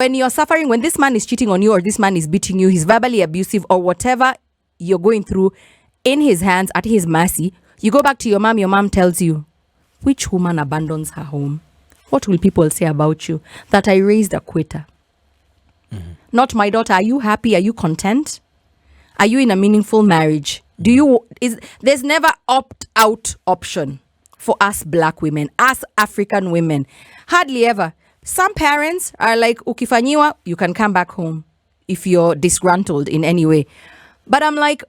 When you're suffering, when this man is cheating on you or this man is beating you, he's verbally abusive or whatever you're going through, in his hands, at his mercy, you go back to your mom tells you, which woman abandons her home? What will people say about you? That I raised a quitter. Not my daughter. Are you happy? Are you content? Are you in a meaningful marriage? There's never opt-out option for us black women, us African women. Hardly ever. Some parents are like, ukifanyiwa, you can come back home if you're disgruntled in any way. But I'm like,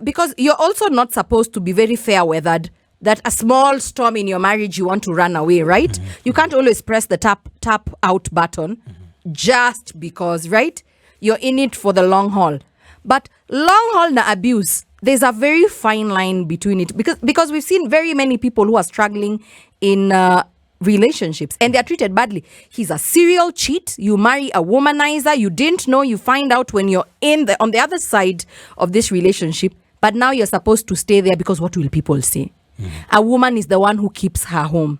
because you're also not supposed to be very fair-weathered, that a small storm in your marriage, you want to run away, right? You can't always press the tap out button just because, right? You're in it for the long haul. But long haul na abuse, there's a very fine line between it because we've seen very many people who are struggling in relationships and they're treated badly. He's a serial cheat. You marry a womanizer. You didn't know. You find out when you're on the other side of this relationship. But now you're supposed to stay there because what will people say? A woman is the one who keeps her home.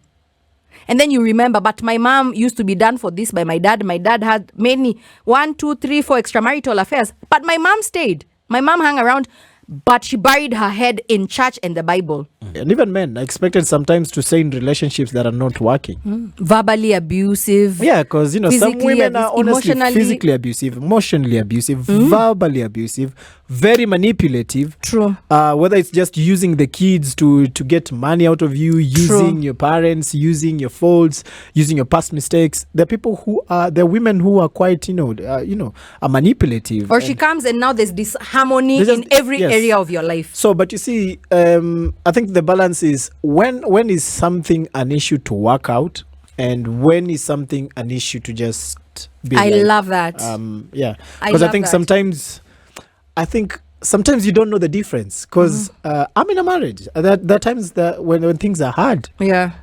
And then you remember, but my mom used to be done for this by my dad. My dad had 1, 2, 3, 4 extramarital affairs. But my mom stayed. My mom hung around. But she buried her head in church and the Bible. And even men are expected sometimes to stay in relationships that are not working. Verbally abusive. Yeah, because, some women are honestly physically abusive, emotionally abusive, verbally abusive, very manipulative. True. Whether it's just using the kids to get money out of you, using your parents, using your faults, using your past mistakes. There are people there are women who are quite, are manipulative. Or she comes and now there's this harmony in every area of your life. So, but you see, I think the balance is when is something an issue to work out, and when is something an issue to just be. I love that. Because I think sometimes you don't know the difference. Because I'm in a marriage. There are times that when things are hard. Yeah.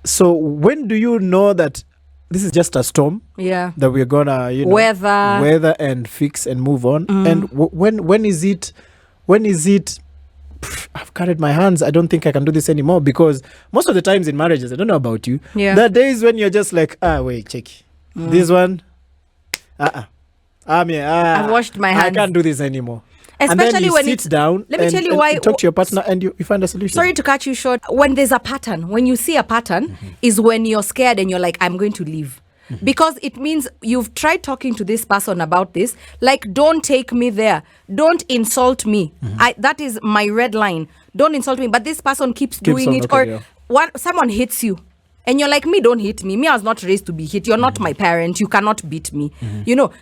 So when do you know that this is just a storm? Yeah. That we're gonna weather and fix and move on. And when is it? I've carried my hands. I don't think I can do this anymore, because most of the times in marriages, I don't know about you. Yeah. There are days when you're just like, wait, check this one. I've washed my hands. I can't do this anymore. Especially and then you when sit down. Let me tell you why. Talk to your partner and you find a solution. Sorry to cut you short. When there's a pattern, when you see a pattern, is when you're scared and you're like, I'm going to leave. Because it means you've tried talking to this person about this. Like, don't take me there. Don't insult me. That is my red line. Don't insult me. But this person keeps doing it. Or someone hits you. And you're like, me, don't hit me. Me, I was not raised to be hit. You're not my parent. You cannot beat me.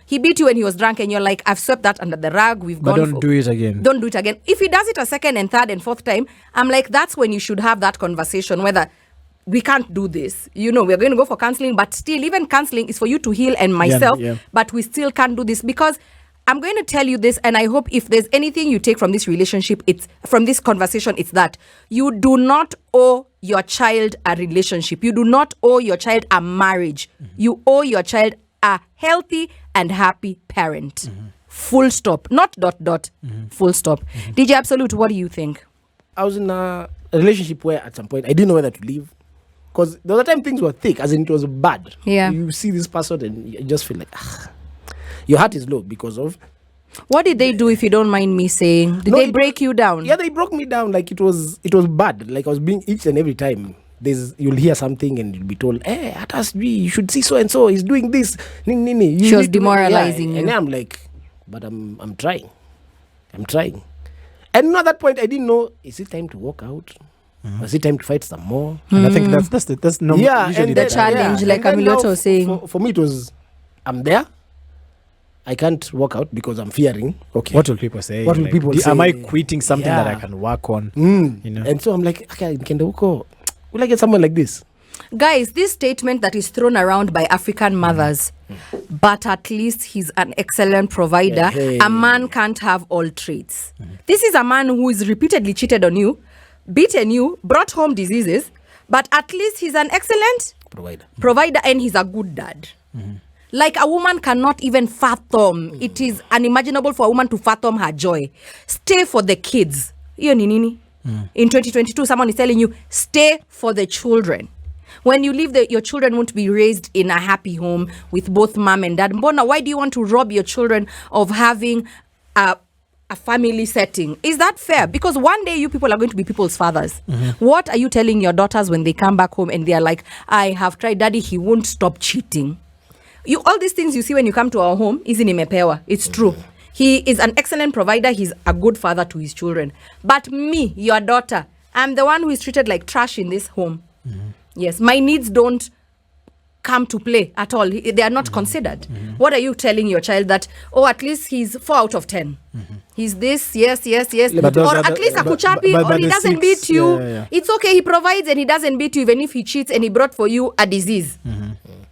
He beat you when he was drunk and you're like, I've swept that under the rug. But don't do it again. Don't do it again. If he does it a second and third and fourth time, I'm like, that's when you should have that conversation, whether we can't do this. We're going to go for counseling, but still, even counseling is for you to heal and myself, but we still can't do this, because I'm going to tell you this, and I hope if there's anything you take from this relationship, from this conversation, it's that you do not owe your child a relationship. You do not owe your child a marriage. You owe your child a healthy and happy parent. Full stop. Not ... Full stop. DJ Absolute, what do you think? I was in a relationship where at some point I didn't know whether to leave. Because the other time things were thick, as in it was bad. Yeah. You see this person and you just feel like, your heart is low because of... What did they do, if you don't mind me saying? Did they break you down? Yeah, they broke me down. Like it was bad. Like I was being each and every time. You'll hear something and you'll be told, at us, you should see so and so. He's doing this. She was demoralizing you. And I'm like, but I'm trying. And at that point, I didn't know, is it time to walk out? Is it time to fight some more? And I think that's normal. Yeah, usually the challenge, like Amlyoto was saying. For me, it was, I'm there. I can't walk out because I'm fearing. Okay. What will people say? What will people say? Am I quitting something that I can work on? And so I'm like, okay, will I get someone like this? Guys, this statement that is thrown around by African mothers, but at least he's an excellent provider. A man can't have all traits. This is a man who is repeatedly cheated on you, beaten you, brought home diseases, but at least he's an excellent provider, and he's a good dad. Like, a woman cannot even fathom. It is unimaginable for a woman to fathom her joy. Stay for the kids. In 2022, someone is telling you, stay for the children. When you leave, your children won't be raised in a happy home with both mom and dad. Mbona, why do you want to rob your children of having a family setting? Is that fair? Because one day you people are going to be people's fathers. What are you telling your daughters when they come back home and they are like, I have tried daddy, he won't stop cheating? All these things you see when you come to our home is in Imepewa. It's true. He is an excellent provider. He's a good father to his children. But me, your daughter, I'm the one who is treated like trash in this home. Yes, my needs don't come to play at all. They are not considered. What are you telling your child that, at least he's 4 out of 10? He's this, yes. But Or at least akuchapi, or he doesn't beat you. Yeah. It's okay, he provides and he doesn't beat you even if he cheats and he brought for you a disease.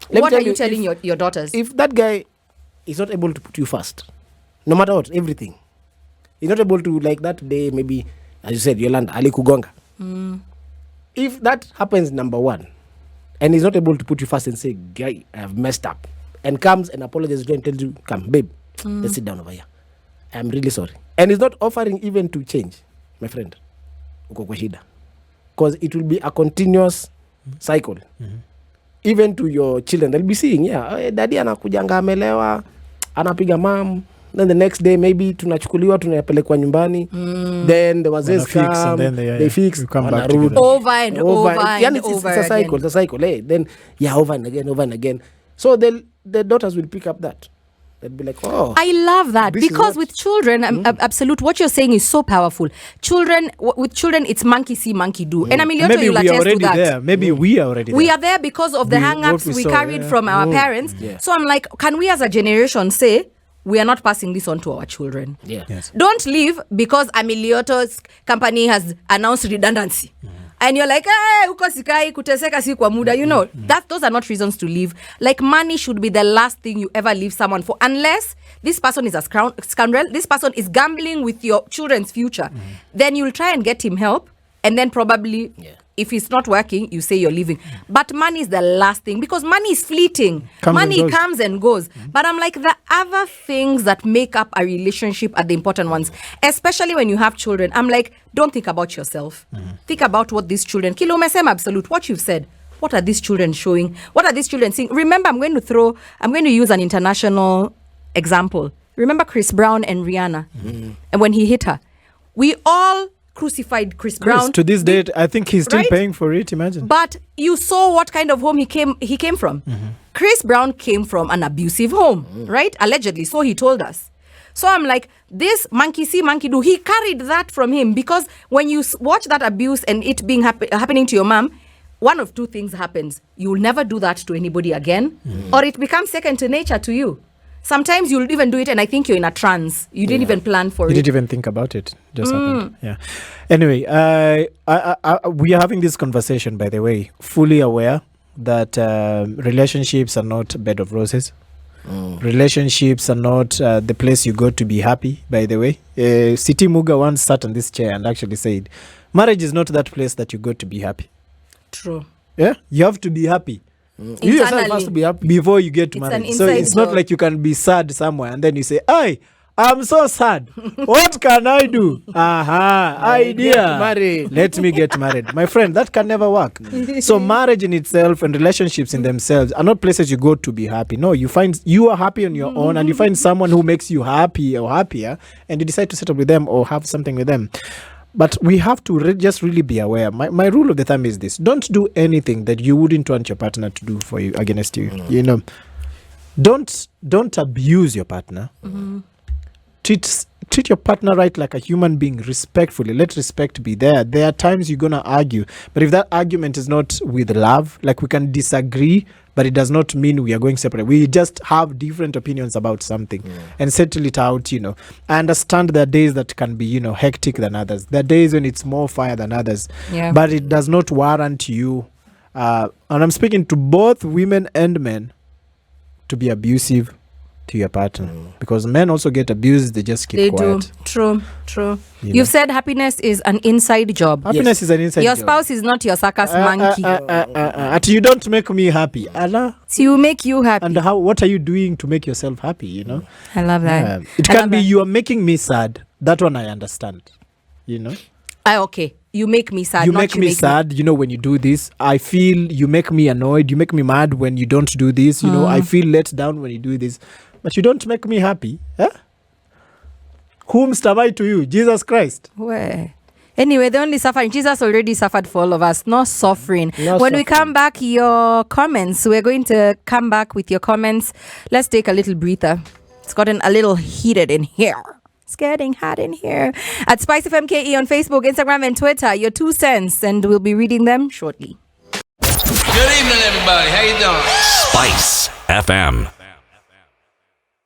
What are you telling your daughters? If that guy is not able to put you first, no matter what, everything, he's not able to, like that day, maybe, as you said, Yolanda, Ali Kugonga. If that happens, number one, and he's not able to put you first and say, guy, I have messed up, and comes and apologizes and tells you, come, babe, let's sit down over here. I'm really sorry. And he's not offering even to change, my friend. Because it will be a continuous cycle. Even to your children, they'll be seeing, daddy anakujanga amelewa, anapiga mom. Then the next day, maybe tunachukuliwa, tunapelekwa nyumbani. Then the wazee come, they fix, come back together. Over and over and it's over a cycle, it's a cycle. Hey, then, over and again. So the daughters will pick up that. They'll be like, oh. I love that because with children, Absolute, what you're saying is so powerful. With children, it's monkey see, monkey do. And Amlyoto, you'll attest to that. There. Maybe we are already there. We are there because of the hang-ups we carried from our parents. So I'm like, can we as a generation say, we are not passing this on to our children? Yes. Don't leave because Amlyoto's company has announced redundancy. And you're like, uko sikai kuteseka si kwa muda, you know. Those are not reasons to leave. Like, money should be the last thing you ever leave someone for, unless this person is a scoundrel, this person is gambling with your children's future. Then you'll try and get him help, and then probably if it's not working, you say you're leaving. But money is the last thing, because money is fleeting. Money comes and goes. But I'm like, the other things that make up a relationship are the important ones, especially when you have children. I'm like, don't think about yourself. Think about what these children, Kilo umesema Absolute, what you've said. What are these children showing? What are these children seeing? Remember, I'm going to use an international example. Remember Chris Brown and Rihanna? And when he hit her, we all crucified Chris Brown. To this date, I think he's still paying for it, imagine. But you saw what kind of home he came from. Chris Brown came from an abusive home, right? Allegedly, so he told us. So I'm like, this monkey see, monkey do. He carried that from him, because when you watch that abuse and it being happening to your mom, one of two things happens. You will never do that to anybody again, or it becomes second to nature to you. Sometimes you'll even do it and I think you're in a trance. You didn't even plan for it. You didn't even think about it. Just happened. Yeah. Anyway, we are having this conversation, by the way, fully aware that relationships are not a bed of roses. Relationships are not the place you go to be happy, by the way. Siti Muga once sat on this chair and actually said, marriage is not that place that you go to be happy. True. Yeah? You have to be happy. You yourself has to be happy before you get married. So it's not like you can be sad somewhere and then you say, "Hey, I'm so sad. What can I do? Idea. Let me get married." My friend, that can never work. So marriage in itself and relationships in themselves are not places you go to be happy. No, you are happy on your own, and you find someone who makes you happy or happier, and you decide to settle with them or have something with them. But we have to just really be aware. My rule of the thumb is this: don't do anything that you wouldn't want your partner to do for you, against you. You know, don't abuse your partner. Treat your partner right, like a human being, respectfully. Let respect be there. There are times you're gonna argue, but if that argument is not with love, like, we can disagree, but it does not mean we are going separate. We just have different opinions about something and settle it out. You know, I understand there are days that can be, hectic than others. There are days when it's more fire than others. But it does not warrant you, and I'm speaking to both women and men, to be abusive to your partner, because men also get abused. They just keep quiet. True. You've said happiness is an inside job. Happiness is an inside your job. Your spouse is not your circus monkey. You don't make me happy. Allah. So you make you happy. And what are you doing to make yourself happy? I love that. It can be you are making me sad. That one I understand. Okay. You make me sad. You not make me sad, when you do this. I feel you make me annoyed. You make me mad when you don't do this. I feel let down when you do this. But you don't make me happy. Eh? Whom am I to you? Jesus Christ. Where? Anyway, the only suffering, Jesus already suffered for all of us, no suffering. When we come back, your comments, we're going to come back with your comments. Let's take a little breather. It's gotten a little heated in here. It's getting hot in here. At SpiceFM KE on Facebook, Instagram, and Twitter, your 2 cents, and we'll be reading them shortly. Good evening, everybody. How you doing? Spice FM.